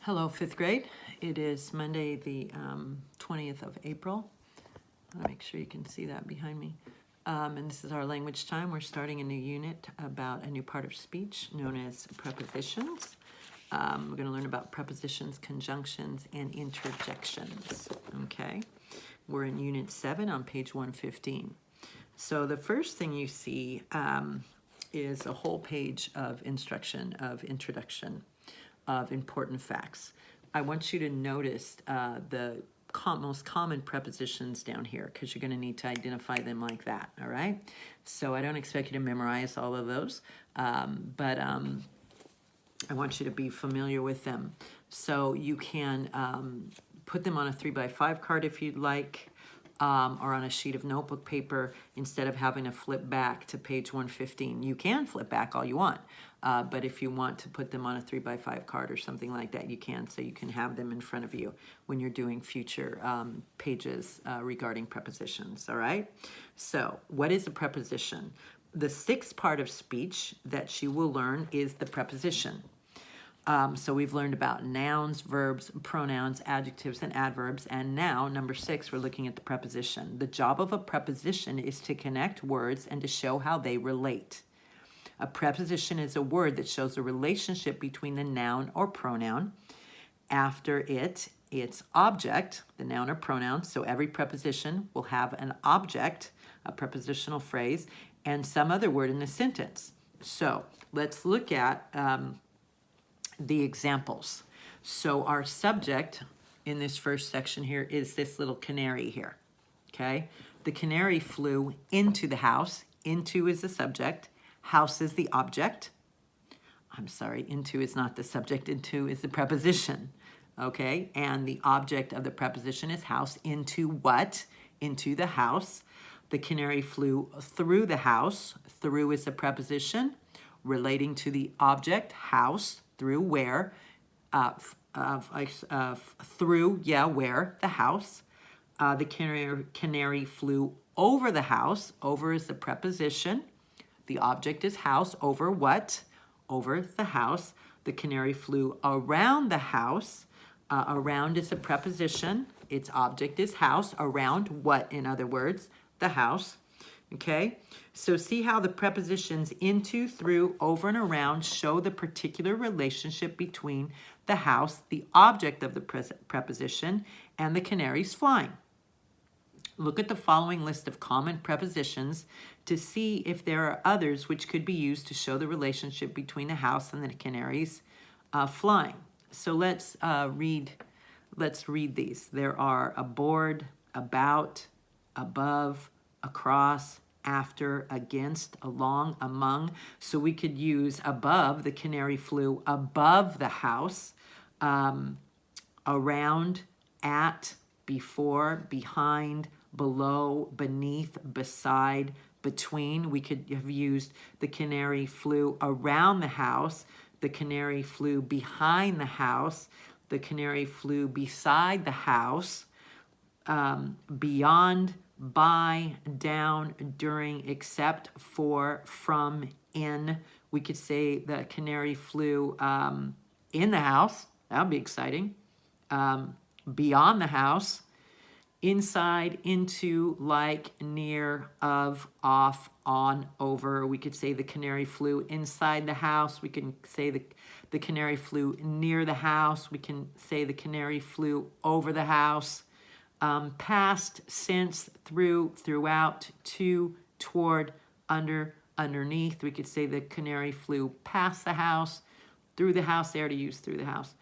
Hello, fifth grade. It is Monday, the 20th of April. I'll make sure you can see that behind me. And this is our language time. We're starting a new unit about a new part of speech known as prepositions. We're going to learn about prepositions, conjunctions, and interjections. Okay. We're in Unit 7 on page 115. So the first thing you see is a whole page of instruction, of introduction, of important facts. I want you to notice the most common prepositions down here because you're going to need to identify them like that, all right? So I don't expect you to memorize all of those, but I want you to be familiar with them. So you can put them on a 3x5 card if you'd like, or on a sheet of notebook paper instead of having to flip back to page 115. You can flip back all you want, but if you want to put them on a 3x5 card or something like that, you can, so you can have them in front of you when you're doing future pages regarding prepositions, all right? So what is a preposition? The sixth part of speech that she will learn is the preposition. So we've learned about nouns, verbs, pronouns, adjectives, and adverbs. And now, number 6, we're looking at the preposition. The job of a preposition is to connect words and to show how they relate. A preposition is a word that shows a relationship between the noun or pronoun. After it, its object, the noun or pronoun. So every preposition will have an object, a prepositional phrase, and some other word in the sentence. So let's look at the examples. So our subject in this first section here is this little canary here, okay? The canary flew into the house. Into is the subject. House is the object. I'm sorry, into is not the subject. Into is the preposition, okay? And the object of the preposition is house. Into what? Into the house. The canary flew through the house. Through is the preposition relating to the object, house. Through where? Through, where? The house. The canary flew over the house. Over is the preposition. The object is house. Over what? Over the house. The canary flew around the house. Around is a preposition. Its object is house. Around what, in other words? The house. Okay, so see how the prepositions into, through, over, and around show the particular relationship between the house, the object of the preposition, and the canaries flying. Look at the following list of common prepositions to see if there are others which could be used to show the relationship between the house and the canaries flying. So let's read these. There are aboard, about, above, across, after, against, along, among. So we could use above, the canary flew above the house, around, at, before, behind, below, beneath, beside, between. We could have used the canary flew around the house, the canary flew behind the house, the canary flew beside the house, beyond, by, down, during, except, for, from, in. We could say the canary flew in the house. That would be exciting. Beyond the house. Inside, into, like, near, of, off, on, over. We could say the canary flew inside the house. We can say the canary flew near the house. We can say the canary flew over the house. Past, since, through, throughout, to, toward, under, underneath. We could say the canary flew past the house, through the house. They already used through the house.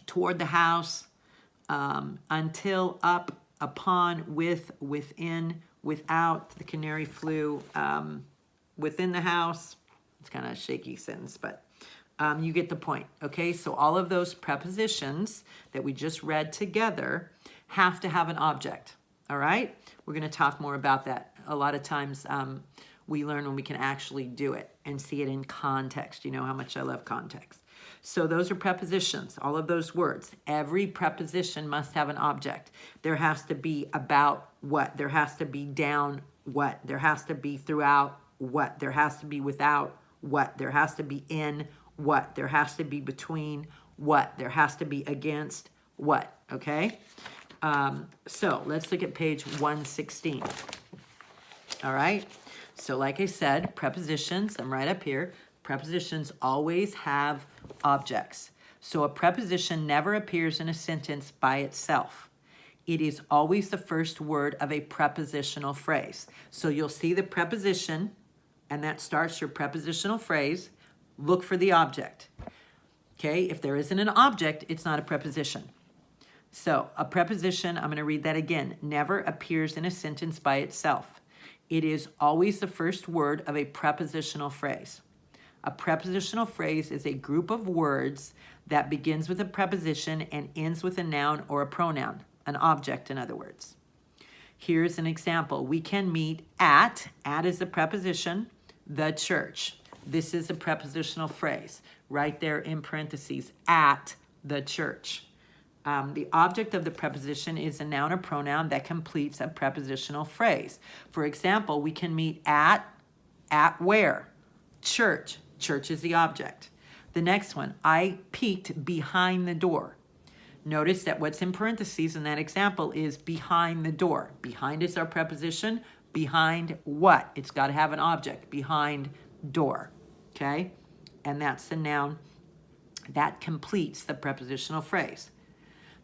Toward the house, until, up, upon, with, within, without. The canary flew within the house. It's kind of a shaky sentence, but you get the point, okay? So all of those prepositions that we just read together have to have an object, all right? We're going to talk more about that. A lot of times we learn when we can actually do it and see it in context. You know how much I love context. So those are prepositions, all of those words. Every preposition must have an object. There has to be about what. There has to be down what. There has to be throughout what. There has to be without what. There has to be in what. There has to be between what. There has to be against what, okay? So let's look at page 116. All right? So like I said, prepositions, I'm right up here. Prepositions always have objects. So a preposition never appears in a sentence by itself. It is always the first word of a prepositional phrase. So you'll see the preposition, and that starts your prepositional phrase. Look for the object. Okay, if there isn't an object, it's not a preposition. So a preposition, I'm going to read that again, never appears in a sentence by itself. It is always the first word of a prepositional phrase. A prepositional phrase is a group of words that begins with a preposition and ends with a noun or a pronoun, an object in other words. Here's an example. We can meet at is the preposition, the church. This is a prepositional phrase, right there in parentheses, at the church. The object of the preposition is a noun or pronoun that completes a prepositional phrase. For example, we can meet at where? Church. Church is the object. The next one, I peeked behind the door. Notice that what's in parentheses in that example is behind the door. Behind is our preposition. Behind what? It's got to have an object. Behind door. Okay? And that's the noun that completes the prepositional phrase.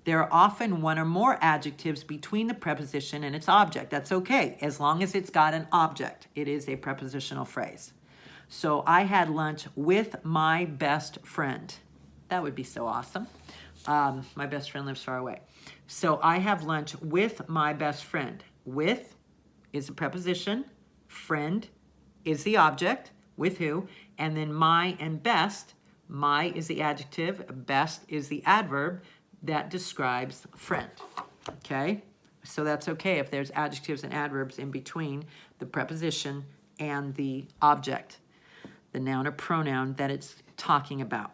There are often one or more adjectives between the preposition and its object. That's okay, as long as it's got an object. It is a prepositional phrase. So I had lunch with my best friend. That would be so awesome. My best friend lives far away. So I have lunch with my best friend. With is a preposition. Friend is the object. With who? And then my and best. My is the adjective. Best is the adverb that describes friend. Okay? So that's okay if there's adjectives and adverbs in between the preposition and the object, the noun or pronoun that it's talking about.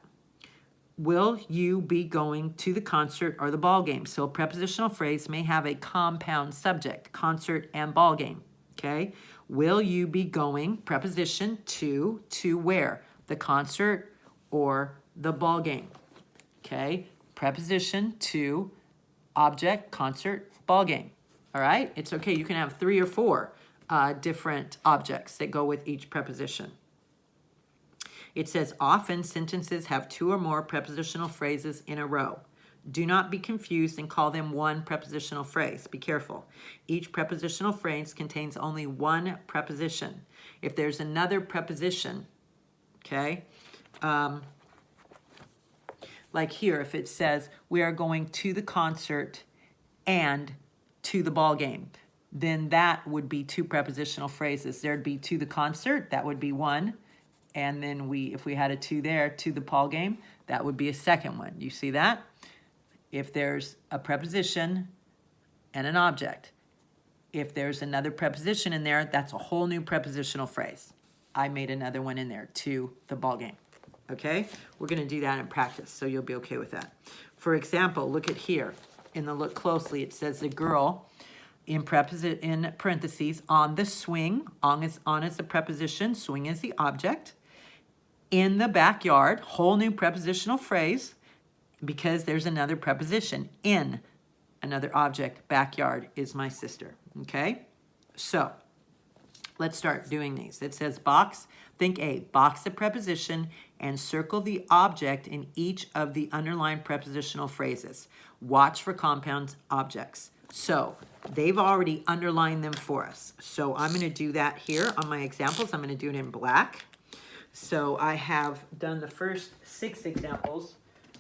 Will you be going to the concert or the ball game? So a prepositional phrase may have a compound subject, concert and ball game. Okay? Will you be going, preposition, to where? The concert or the ball game. Okay? Preposition to object, concert, ball game. All right? It's okay. You can have 3 or 4 different objects that go with each preposition. It says often sentences have 2 or more prepositional phrases in a row. Do not be confused and call them one prepositional phrase. Be careful. Each prepositional phrase contains only one preposition. If there's another preposition, okay, like here, if it says we are going to the concert and to the ball game, then that would be 2 prepositional phrases. There'd be to the concert, that would be one. And then if we had a to there, to the ball game, that would be a second one. You see that? If there's a preposition and an object, if there's another preposition in there, that's a whole new prepositional phrase. I made another one in there, to the ball game. Okay? We're going to do that in practice, so you'll be okay with that. For example, look at here. In the look closely, it says the girl in parentheses on the swing. On is the preposition, swing is the object. In the backyard, whole new prepositional phrase because there's another preposition. In, another object. Backyard is my sister. Okay? So, let's start doing these. It says box. Think A. Box the preposition and circle the object in each of the underlined prepositional phrases. Watch for compound objects. So, they've already underlined them for us. So, I'm going to do that here on my examples. I'm going to do it in black. So I have done the first 6 examples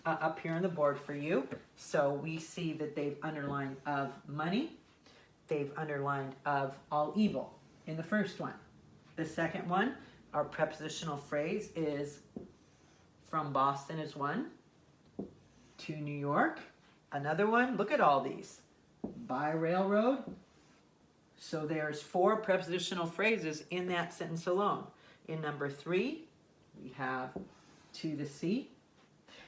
up here on the board for you. So we see that they've underlined of money. They've underlined of all evil in the first one. The second one, our prepositional phrase is from Boston is one. To New York. Another one, look at all these. By railroad. So there's 4 prepositional phrases in that sentence alone. In number 3, we have to the sea.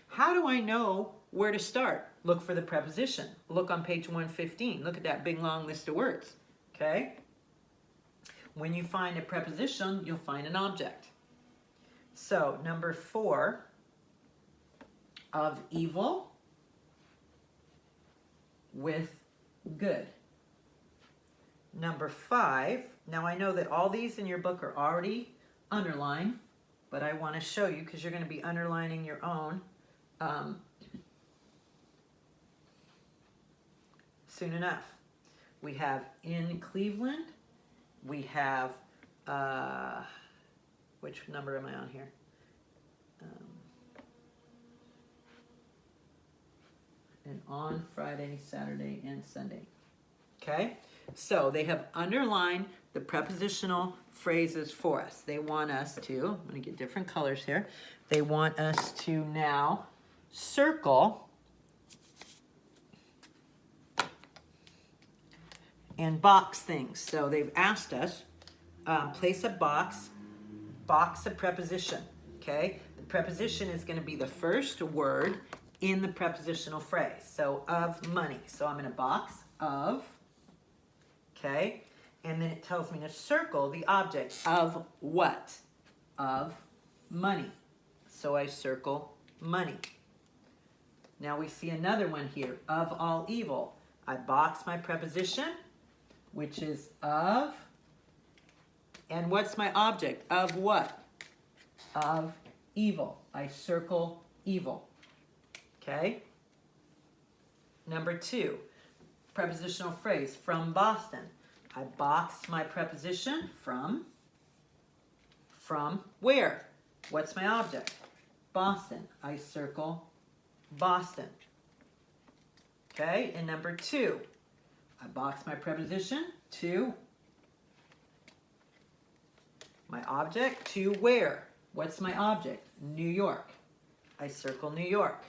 How do I know where to start? Look for the preposition. Look on page 115. Look at that big long list of words. Okay? When you find a preposition, you'll find an object. So, number 4, of evil with good. Number 5, now I know that all these in your book are already underlined, but I want to show you because you're going to be underlining your own soon enough. We have in Cleveland. We have, which number am I on here? And on Friday, Saturday, and Sunday. Okay? So they have underlined the prepositional phrases for us. They want us to, I'm going to get different colors here. They want us to now circle and box things. So they've asked us, place a box a preposition, okay? The preposition is going to be the first word in the prepositional phrase. So of money. So I'm in a box of, okay? And then it tells me to circle the object of what? Of money. So I circle money. Now we see another one here, of all evil. I box my preposition, which is of, and what's my object? Of what? Of evil. I circle evil. Okay? Number 2, prepositional phrase, from Boston. I box my preposition from where? What's my object? Boston. I circle Boston. Okay? And number 2, I box my preposition to my object to where? What's my object? New York. I circle New York.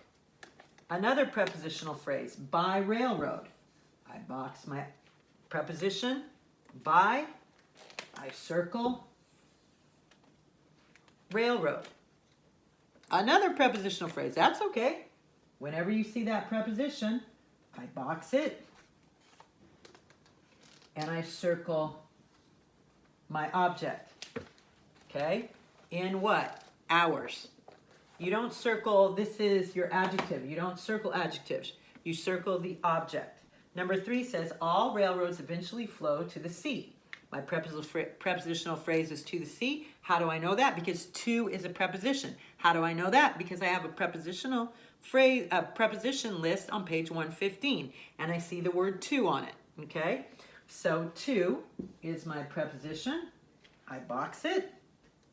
Another prepositional phrase, by railroad. I box my preposition by, I circle railroad. Another prepositional phrase, that's okay. Whenever you see that preposition, I box it and I circle my object. Okay? In what? Hours. You don't circle, this is your adjective. You don't circle adjectives. You circle the object. Number 3 says, all railroads eventually flow to the sea. My prepositional phrase is to the sea. How do I know that? Because to is a preposition. How do I know that? Because I have a prepositional phrase, a preposition list on page 115, and I see the word to on it. Okay? So to is my preposition. I box it.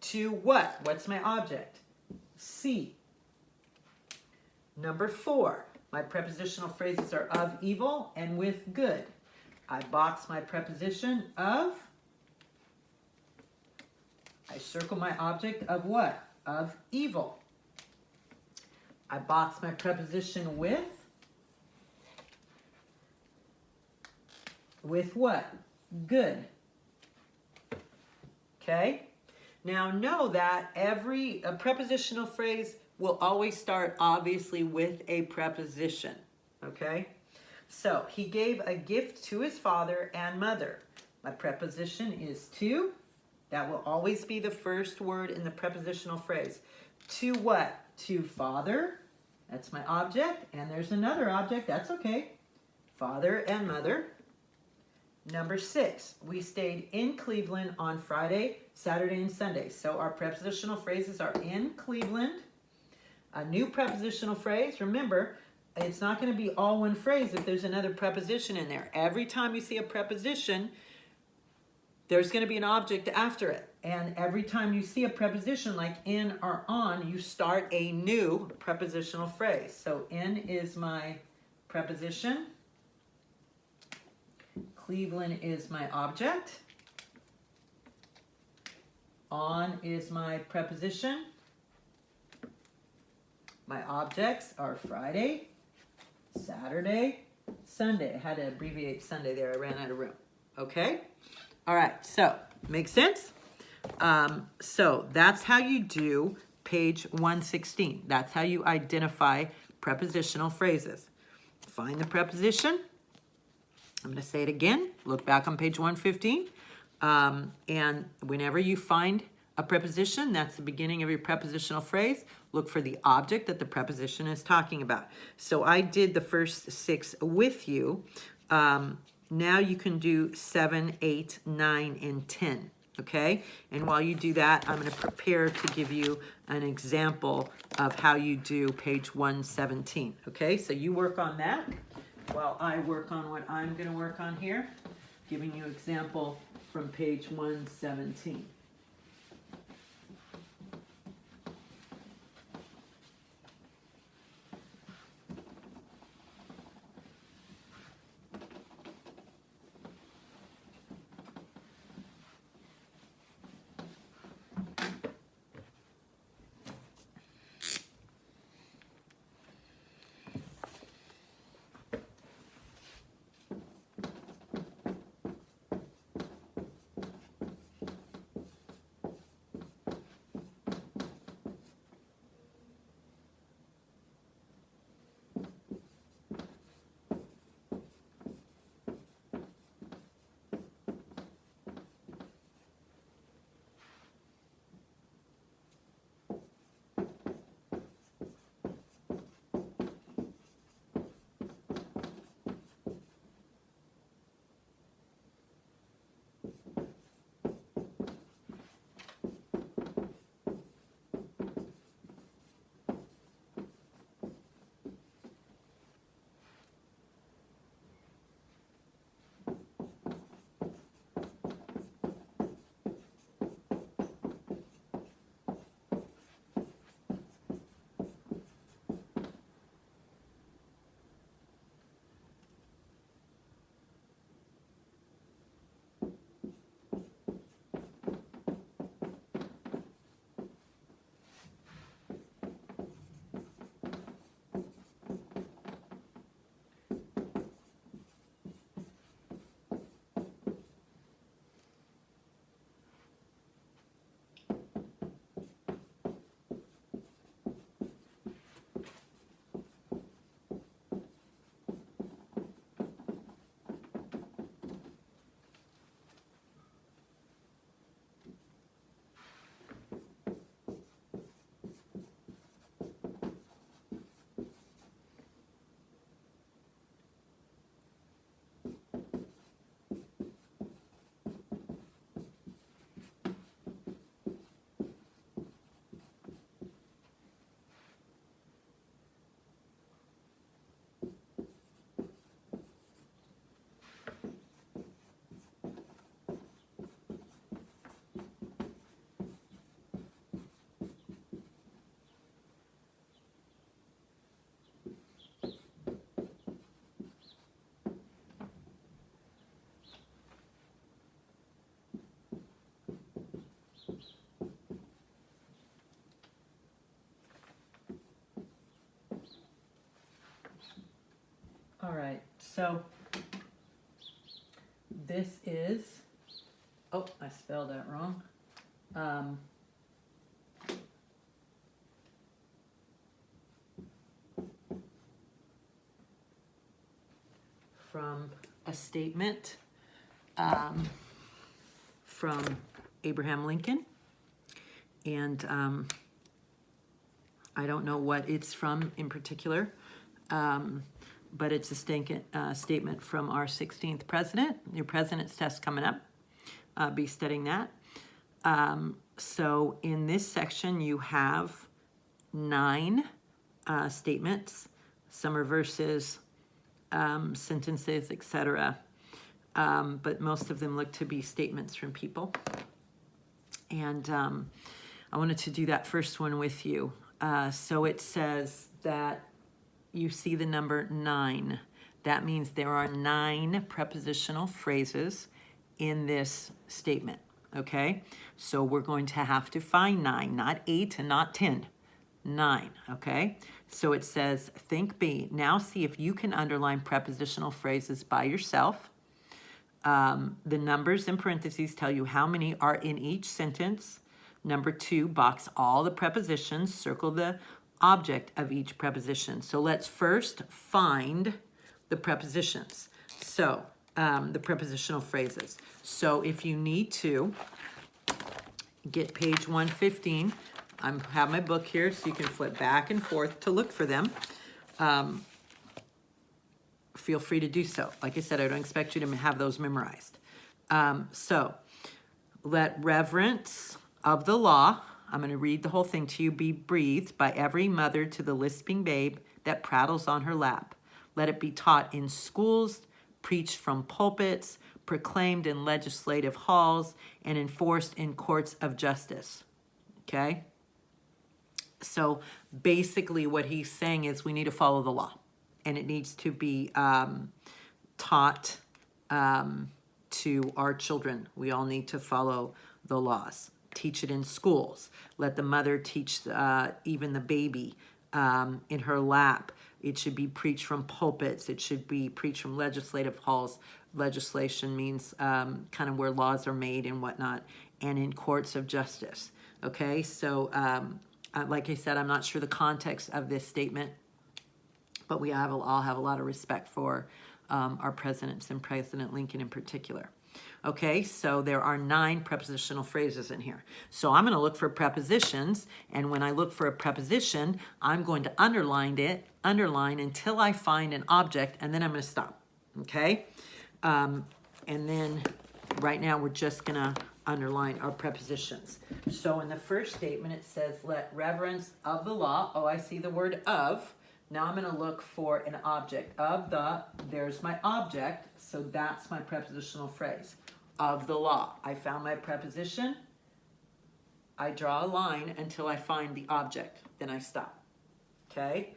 To what? What's my object? See. Number 4, my prepositional phrases are of evil and with good. I box my preposition of. I circle my object of what? Of evil. I box my preposition with. With what? Good. Okay? Now know that a prepositional phrase will always start obviously with a preposition. Okay? So, he gave a gift to his father and mother. My preposition is to. That will always be the first word in the prepositional phrase. To what? To father. That's my object. And there's another object. That's okay. Father and mother. Number 6, we stayed in Cleveland on Friday, Saturday, and Sunday. So our prepositional phrases are in Cleveland. A new prepositional phrase, remember, it's not going to be all one phrase if there's another preposition in there. Every time you see a preposition, there's going to be an object after it. And every time you see a preposition like in or on, you start a new prepositional phrase. So in is my preposition. Cleveland is my object. On is my preposition. My objects are Friday, Saturday, Sunday. I had to abbreviate Sunday there. I ran out of room. Okay? All right. So, makes sense? So, that's how you do page 116. That's how you identify prepositional phrases. Find the preposition. I'm going to say it again. Look back on page 115. And whenever you find a preposition, that's the beginning of your prepositional phrase. Look for the object that the preposition is talking about. So I did the first 6 with you. Now you can do 7, 8, 9, and 10. Okay, and while you do that, I'm going to prepare to give you an example of how you do page 117. Okay, so you work on that while I work on what I'm going to work on here, giving you example from page 117. All right, so this is, oh, I spelled that wrong. From a statement from Abraham Lincoln. And I don't know what it's from in particular, but it's a statement from our 16th president. Your president's test coming up. Be studying that. So in this section, you have 9 statements. Some are verses, sentences, etc. But most of them look to be statements from people. And I wanted to do that first one with you. So it says that you see the number 9. That means there are 9 prepositional phrases in this statement, okay? So we're going to have to find 9, not 8 and not 10. 9, okay? So it says, think B. Now see if you can underline prepositional phrases by yourself. The numbers in parentheses tell you how many are in each sentence. Number 2, box all the prepositions, circle the object of each preposition. So let's first find the prepositions. So the prepositional phrases. So if you need to, get page 115. I have my book here so you can flip back and forth to look for them. Feel free to do so. Like I said, I don't expect you to have those memorized. So, let reverence of the law, I'm going to read the whole thing to you, be breathed by every mother to the lisping babe that prattles on her lap. Let it be taught in schools, preached from pulpits, proclaimed in legislative halls, and enforced in courts of justice. Okay? So basically what he's saying is we need to follow the law, and it needs to be taught to our children. We all need to follow the laws. Teach it in schools. Let the mother teach even the baby in her lap. It should be preached from pulpits. It should be preached from legislative halls. Legislation means kind of where laws are made and whatnot, and in courts of justice. Okay, so like I said, I'm not sure the context of this statement, but we all have a lot of respect for our presidents and President Lincoln in particular. Okay, so there are 9 prepositional phrases in here. So I'm going to look for prepositions, and when I look for a preposition, I'm going to underline until I find an object, and then I'm going to stop. Okay, and then right now we're just going to underline our prepositions. So in the first statement it says, let reverence of the law. Oh, I see the word of. Now I'm going to look for an object. There's my object, so that's my prepositional phrase. Of the law. I found my preposition. I draw a line until I find the object. Then I stop. Okay?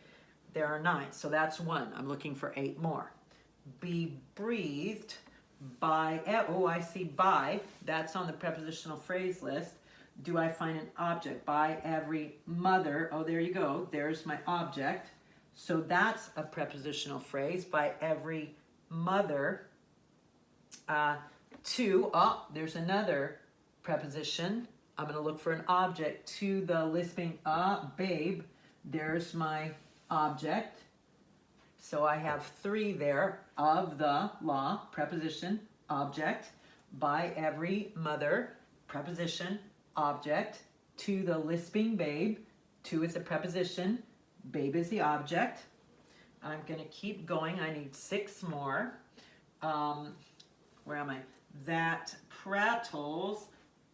There are 9, so that's 1. I'm looking for 8 more. Be breathed by, oh, I see by. That's on the prepositional phrase list. Do I find an object? By every mother. Oh, there you go. There's my object. So that's a prepositional phrase. By every mother. To, there's another preposition. I'm going to look for an object. To the lisping babe. There's my object. So I have 3 there. Of the law, preposition, object. By every mother, preposition, object. To the lisping babe. To is a preposition. Babe is the object. I'm going to keep going. I need 6 more. Where am I? That prattles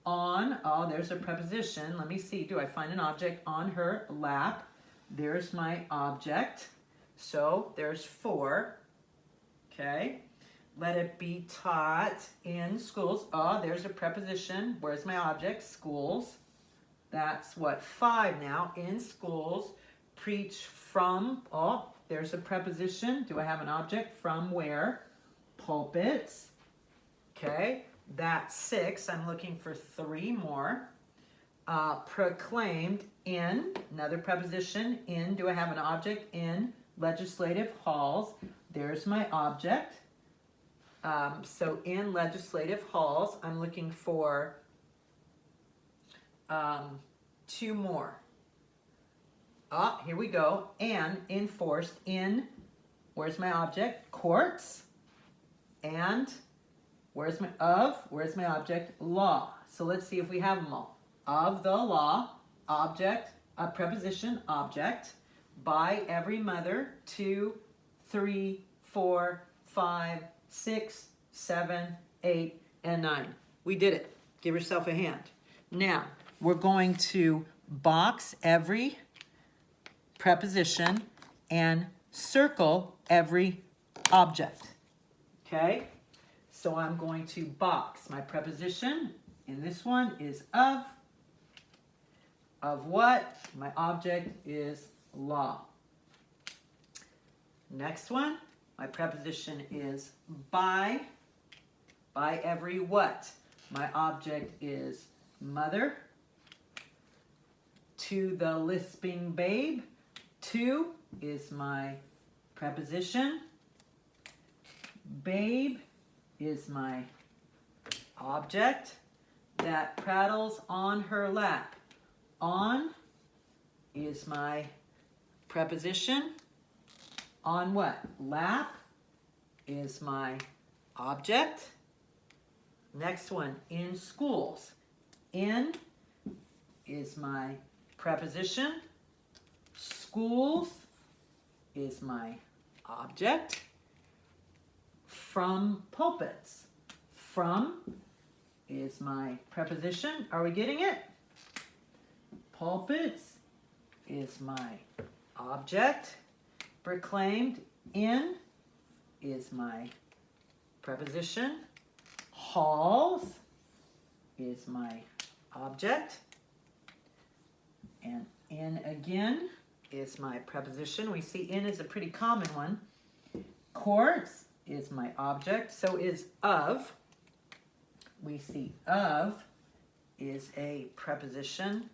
on, oh, there's a preposition. Let me see. Do I find an object on her lap? There's my object. So there's 4. Okay. Let it be taught in schools. Oh, there's a preposition. Where's my object? Schools. That's what? 5 now. In schools. Preach from, oh, there's a preposition. Do I have an object? From where? Pulpits. Okay, that's 6. I'm looking for 3 more. Proclaimed in, another preposition. In, do I have an object? In legislative halls. There's my object. So in legislative halls, I'm looking for 2 more. Here we go. And enforced in, where's my object? Courts. And where's my object? Law. So let's see if we have them all. Of the law, object, a preposition, object. By every mother, 2, 3, 4, 5, 6, 7, 8, and 9. We did it. Give yourself a hand. Now, we're going to box every preposition and circle every object. Okay? So I'm going to box my preposition, and this one is of. Of what? My object is law. Next one, my preposition is by. By every what? My object is mother. To the lisping babe. To is my preposition. Babe is my object. That prattles on her lap. On is my preposition. On what? Lap is my object. Next one, in schools. In is my preposition. Schools is my object. From pulpits. From is my preposition. Are we getting it? Pulpits is my object. Proclaimed. In is my preposition. Halls is my object. And in again is my preposition. We see in is a pretty common one. Courts is my object. So is of. We see of is a preposition.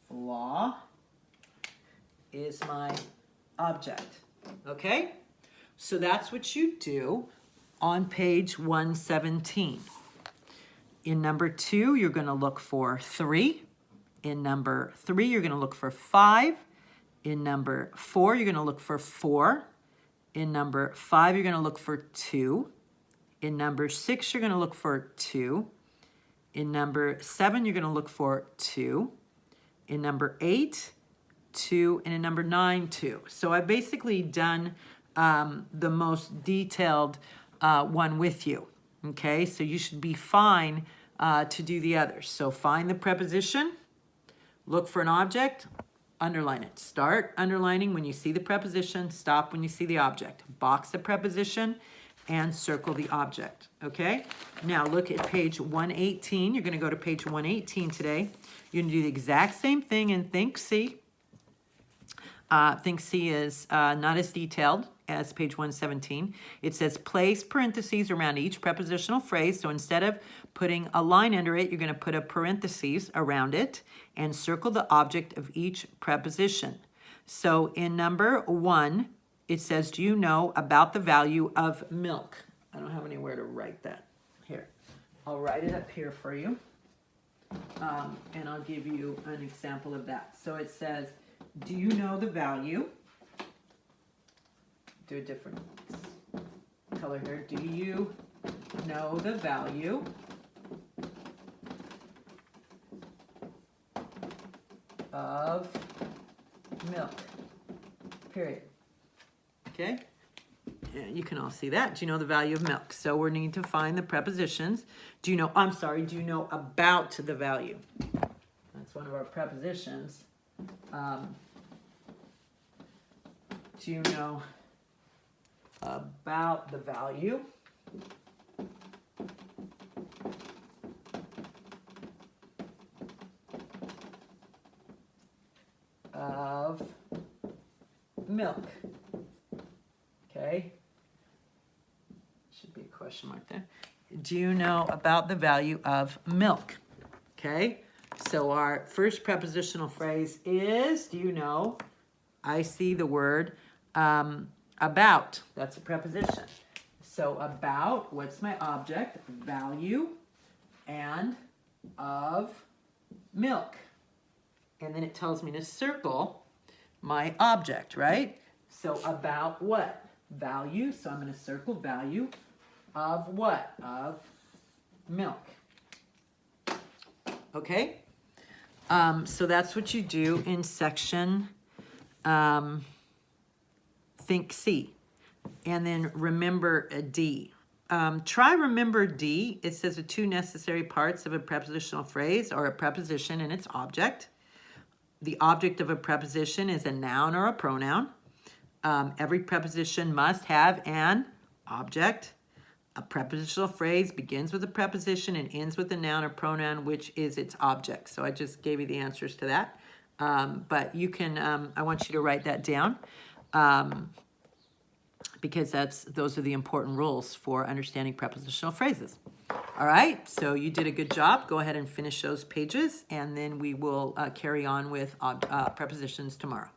Law is my object. Okay? So that's what you do on page 117. In number 2, you're going to look for 3. In number 3, you're going to look for 5. In number 4, you're going to look for 4. In number 5, you're going to look for 2. In number 6, you're going to look for 2. In number 7, you're going to look for 2. In number 8, 2. And in number 9, 2. So I've basically done the most detailed one with you. Okay, so you should be fine to do the others. So find the preposition, look for an object, underline it. Start underlining when you see the preposition, stop when you see the object. Box the preposition and circle the object, okay? Now look at page 118. You're gonna go to page 118 today. You're gonna do the exact same thing in Think C. Think C is not as detailed as page 117. It says place parentheses around each prepositional phrase. So instead of putting a line under it, you're going to put a parentheses around it and circle the object of each preposition. So in number 1, it says, do you know about the value of milk? I don't have anywhere to write that. Here, I'll write it up here for you. And I'll give you an example of that. So it says, do you know the value? Do a different color here. Do you know the value of milk? Period. Okay? And you can all see that. Do you know the value of milk? So we need to find the prepositions. Do you know about the value? That's one of our prepositions. Do you know about the value of milk? Okay. Should be a question mark there. Do you know about the value of milk? Okay. So our first prepositional phrase is, do you know? I see the word about. That's a preposition. So about, what's my object? Value and of milk. And then it tells me to circle my object, right? So about what? Value. So I'm going to circle value of what? Of milk. Okay? So that's what you do in section Think C. And then remember D. Try remember D. It says the 2 necessary parts of a prepositional phrase are a preposition and its object. The object of a preposition is a noun or a pronoun. Every preposition must have an object. A prepositional phrase begins with a preposition and ends with a noun or pronoun, which is its object. So I just gave you the answers to that. But you can, I want you to write that down because those are the important rules for understanding prepositional phrases. All right, so you did a good job. Go ahead and finish those pages, and then we will carry on with prepositions tomorrow.